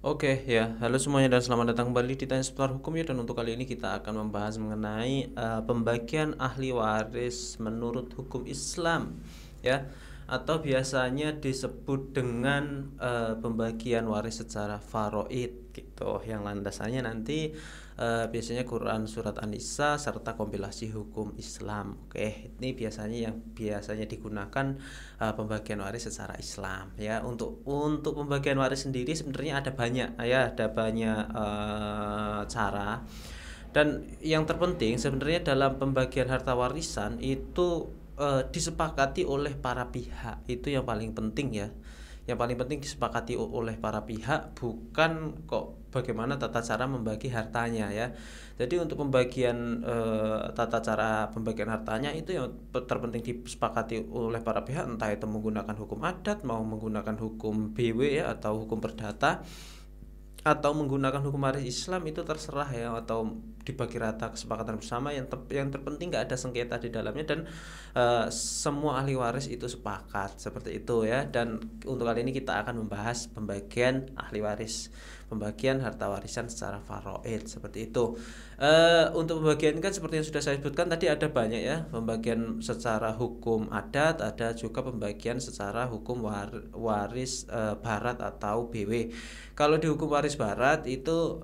Oke ya, halo semuanya dan selamat datang kembali di Tanya Seputar Hukum ya. Dan untuk kali ini kita akan membahas mengenai pembagian ahli waris menurut hukum Islam ya, atau biasanya disebut dengan pembagian waris secara faraid gitu. Yang landasannya nanti biasanya Quran surat An-Nisa serta kompilasi hukum Islam. Oke, ini biasanya digunakan pembagian waris secara Islam ya. Untuk pembagian waris sendiri sebenarnya ada banyak ya, ada banyak cara. Dan yang terpenting sebenarnya dalam pembagian harta warisan itu disepakati oleh para pihak. Itu yang paling penting ya. Yang paling penting disepakati oleh para pihak, bukan kok bagaimana tata cara membagi hartanya ya. Jadi untuk pembagian tata cara pembagian hartanya itu yang terpenting disepakati oleh para pihak, entah itu menggunakan hukum adat, mau menggunakan hukum BW ya, atau hukum perdata, atau menggunakan hukum waris Islam, itu terserah ya, atau dibagi rata kesepakatan bersama. Yang terpenting nggak ada sengketa di dalamnya, dan semua ahli waris itu sepakat seperti itu ya. Dan untuk kali ini kita akan membahas pembagian ahli waris, pembagian harta warisan secara faraid seperti itu. Untuk pembagian kan seperti yang sudah saya sebutkan tadi, ada banyak ya, pembagian secara hukum adat, ada juga pembagian secara hukum waris barat atau BW. Kalau di hukum waris barat itu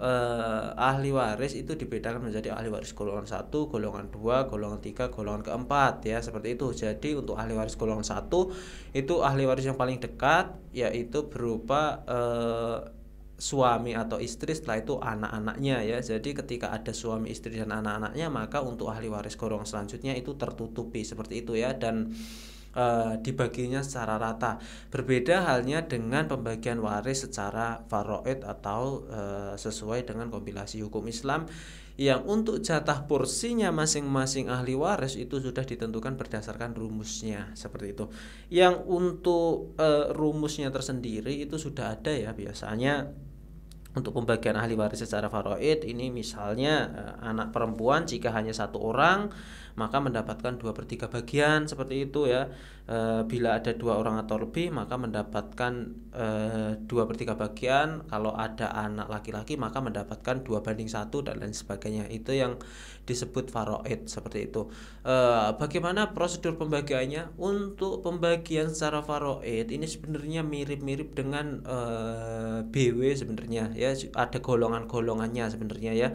ahli waris itu dibedakan menjadi ahli waris golongan 1, golongan 2, golongan 3, golongan keempat ya, seperti itu. Jadi untuk ahli waris golongan 1 itu ahli waris yang paling dekat, yaitu berupa suami atau istri, setelah itu anak-anaknya ya. Jadi ketika ada suami, istri, dan anak-anaknya, maka untuk ahli waris golongan selanjutnya itu tertutupi seperti itu ya, dan dibaginya secara rata. Berbeda halnya dengan pembagian waris secara faraid atau sesuai dengan kompilasi hukum Islam, yang untuk jatah porsinya masing-masing ahli waris itu sudah ditentukan berdasarkan rumusnya seperti itu. Yang untuk rumusnya tersendiri itu sudah ada ya. Biasanya untuk pembagian ahli waris secara faraid ini, misalnya anak perempuan jika hanya satu orang maka mendapatkan 2/3 bagian seperti itu ya. Bila ada 2 orang atau lebih maka mendapatkan 2/3 bagian. Kalau ada anak laki-laki maka mendapatkan 2/1 dan lain sebagainya. Itu yang disebut faraid seperti itu. Bagaimana prosedur pembagiannya? Untuk pembagian secara faraid ini sebenarnya mirip-mirip dengan BW sebenarnya ya. Ada golongan-golongannya sebenarnya ya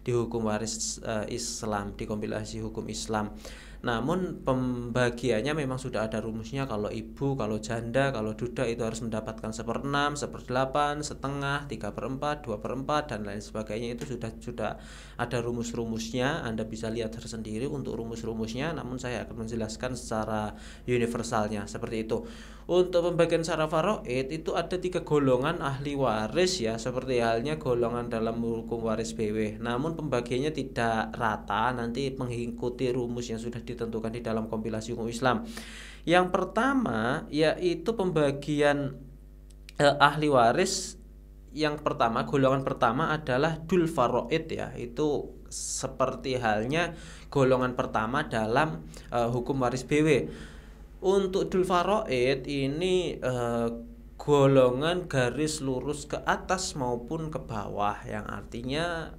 di hukum waris Islam, di kompilasi hukum Islam. Namun pembagiannya memang sudah ada rumusnya. Kalau ibu, kalau janda, kalau duda itu harus mendapatkan 1/6, 1/8, setengah, 3/4, 2/4, dan lain sebagainya. Itu sudah ada rumus-rumusnya. Anda bisa lihat tersendiri untuk rumus-rumusnya, namun saya akan menjelaskan secara universalnya seperti itu. Untuk pembagian secara faraid itu ada 3 golongan ahli waris ya, seperti halnya golongan dalam hukum waris BW. Namun pembagiannya tidak rata, nanti mengikuti rumus yang sudah ditentukan di dalam kompilasi hukum Islam. Yang pertama yaitu pembagian ahli waris. Yang pertama, golongan pertama adalah dul faraid ya. Itu seperti halnya golongan pertama dalam hukum waris BW. Untuk dul faraid ini golongan garis lurus ke atas maupun ke bawah, yang artinya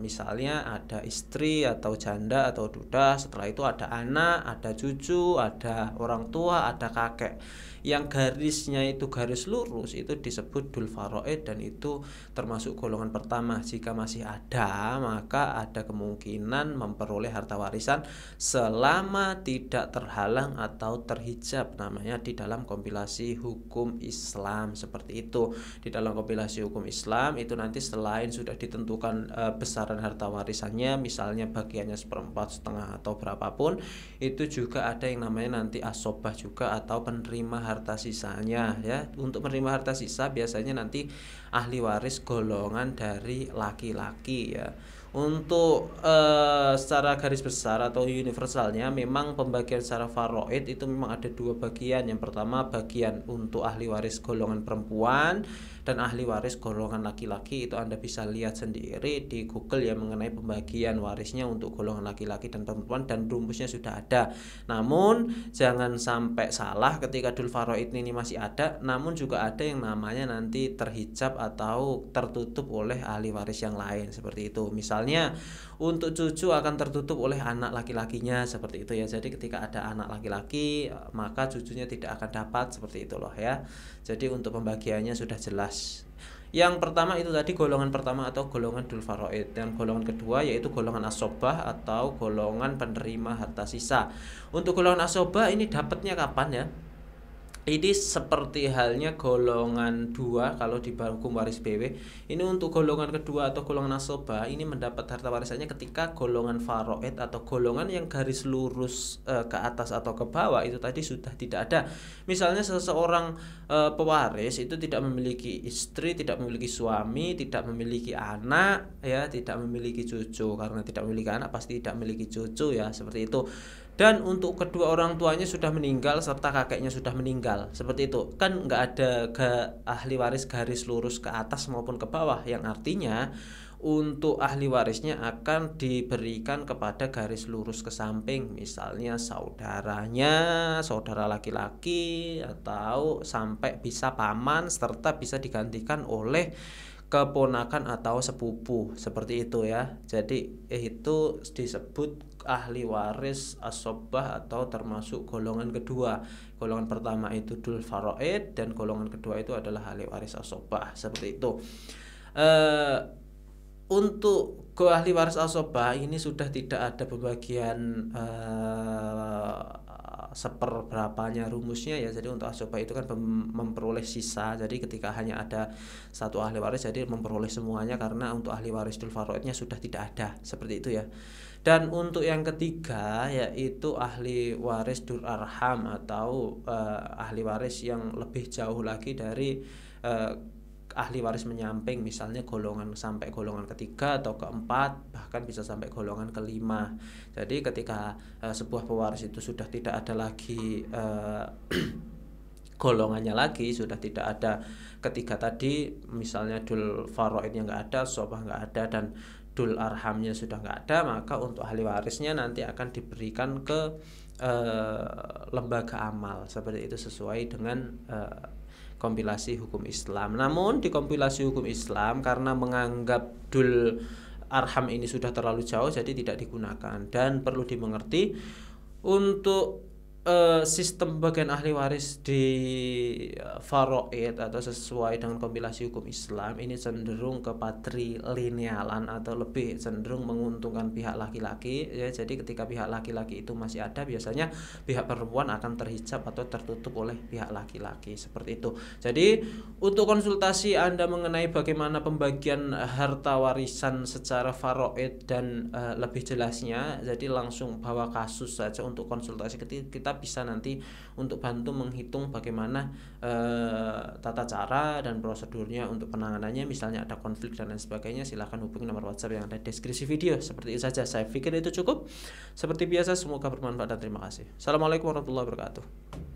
misalnya ada istri atau janda atau duda, setelah itu ada anak, ada cucu, ada orang tua, ada kakek. Yang garisnya itu garis lurus itu disebut dul faraid, dan itu termasuk golongan pertama. Jika masih ada, maka ada kemungkinan memperoleh harta warisan selama tidak terhalang atau terhijab, namanya di dalam kompilasi hukum Islam seperti itu. Di dalam kompilasi hukum Islam itu nanti selain sudah ditentukan besaran harta warisannya, misalnya bagiannya 1/4, setengah, atau berapapun, itu juga ada yang namanya nanti asobah juga, atau penerima harta sisanya ya. Untuk menerima harta sisa biasanya nanti ahli waris golongan dari laki-laki ya. Untuk secara garis besar atau universalnya memang pembagian secara faraid itu memang ada dua bagian. Yang pertama bagian untuk ahli waris golongan perempuan dan ahli waris golongan laki-laki. Itu Anda bisa lihat sendiri di Google ya mengenai pembagian warisnya untuk golongan laki-laki dan perempuan, dan rumusnya sudah ada. Namun jangan sampai salah ketika dul faraid ini masih ada, namun juga ada yang namanya nanti terhijab atau tertutup oleh ahli waris yang lain seperti itu. Misalnya untuk cucu akan tertutup oleh anak laki-lakinya seperti itu ya. Jadi ketika ada anak laki-laki maka cucunya tidak akan dapat seperti itu loh ya. Jadi untuk pembagiannya sudah jelas. Yang pertama itu tadi golongan pertama atau golongan dul faraid, dan golongan kedua yaitu golongan asobah atau golongan penerima harta sisa. Untuk golongan asobah ini dapatnya kapan ya? Ini seperti halnya golongan 2 kalau di hukum waris BW. Ini untuk golongan kedua atau golongan asobah ini mendapat harta warisannya ketika golongan faraid atau golongan yang garis lurus ke atas atau ke bawah itu tadi sudah tidak ada. Misalnya seseorang pewaris itu tidak memiliki istri, tidak memiliki suami, tidak memiliki anak ya, tidak memiliki cucu. Karena tidak memiliki anak pasti tidak memiliki cucu ya, seperti itu. Dan untuk kedua orang tuanya sudah meninggal serta kakeknya sudah meninggal, seperti itu kan nggak ada ahli waris garis lurus ke atas maupun ke bawah, yang artinya untuk ahli warisnya akan diberikan kepada garis lurus ke samping, misalnya saudaranya, saudara laki-laki, atau sampai bisa paman, serta bisa digantikan oleh keponakan atau sepupu, seperti itu ya. Jadi itu disebut ahli waris asobah atau termasuk golongan kedua. Golongan pertama itu dul faraid dan golongan kedua itu adalah ahli waris asobah, seperti itu. Untuk ahli waris asobah ini sudah tidak ada pembagian seperberapanya rumusnya ya. Jadi untuk asobah itu kan memperoleh sisa. Jadi ketika hanya ada satu ahli waris jadi memperoleh semuanya, karena untuk ahli waris dul faraidnya sudah tidak ada, seperti itu ya. Dan untuk yang ketiga yaitu ahli waris dul arham atau ahli waris yang lebih jauh lagi dari ahli waris menyamping, misalnya golongan sampai golongan ketiga atau keempat, bahkan bisa sampai golongan kelima. Jadi ketika sebuah pewaris itu sudah tidak ada lagi golongannya lagi, sudah tidak ada ketiga tadi, misalnya dul faraidnya nggak ada, sobah nggak ada, dan dul arhamnya sudah nggak ada, maka untuk ahli warisnya nanti akan diberikan ke lembaga amal, seperti itu sesuai dengan kompilasi hukum Islam. Namun di kompilasi hukum Islam karena menganggap dul arham ini sudah terlalu jauh jadi tidak digunakan, dan perlu dimengerti untuk sistem bagian ahli waris di faraid atau sesuai dengan kompilasi hukum Islam ini cenderung ke patrilinealan atau lebih cenderung menguntungkan pihak laki-laki ya. Jadi ketika pihak laki-laki itu masih ada, biasanya pihak perempuan akan terhijab atau tertutup oleh pihak laki-laki, seperti itu. Jadi untuk konsultasi Anda mengenai bagaimana pembagian harta warisan secara faraid dan lebih jelasnya, jadi langsung bawa kasus saja untuk konsultasi. Kita bisa nanti untuk bantu menghitung bagaimana tata cara dan prosedurnya untuk penanganannya, misalnya ada konflik dan lain sebagainya. Silahkan hubungi nomor WhatsApp yang ada di deskripsi video. Seperti itu saja, saya pikir itu cukup. Seperti biasa, semoga bermanfaat dan terima kasih. Assalamualaikum warahmatullahi wabarakatuh.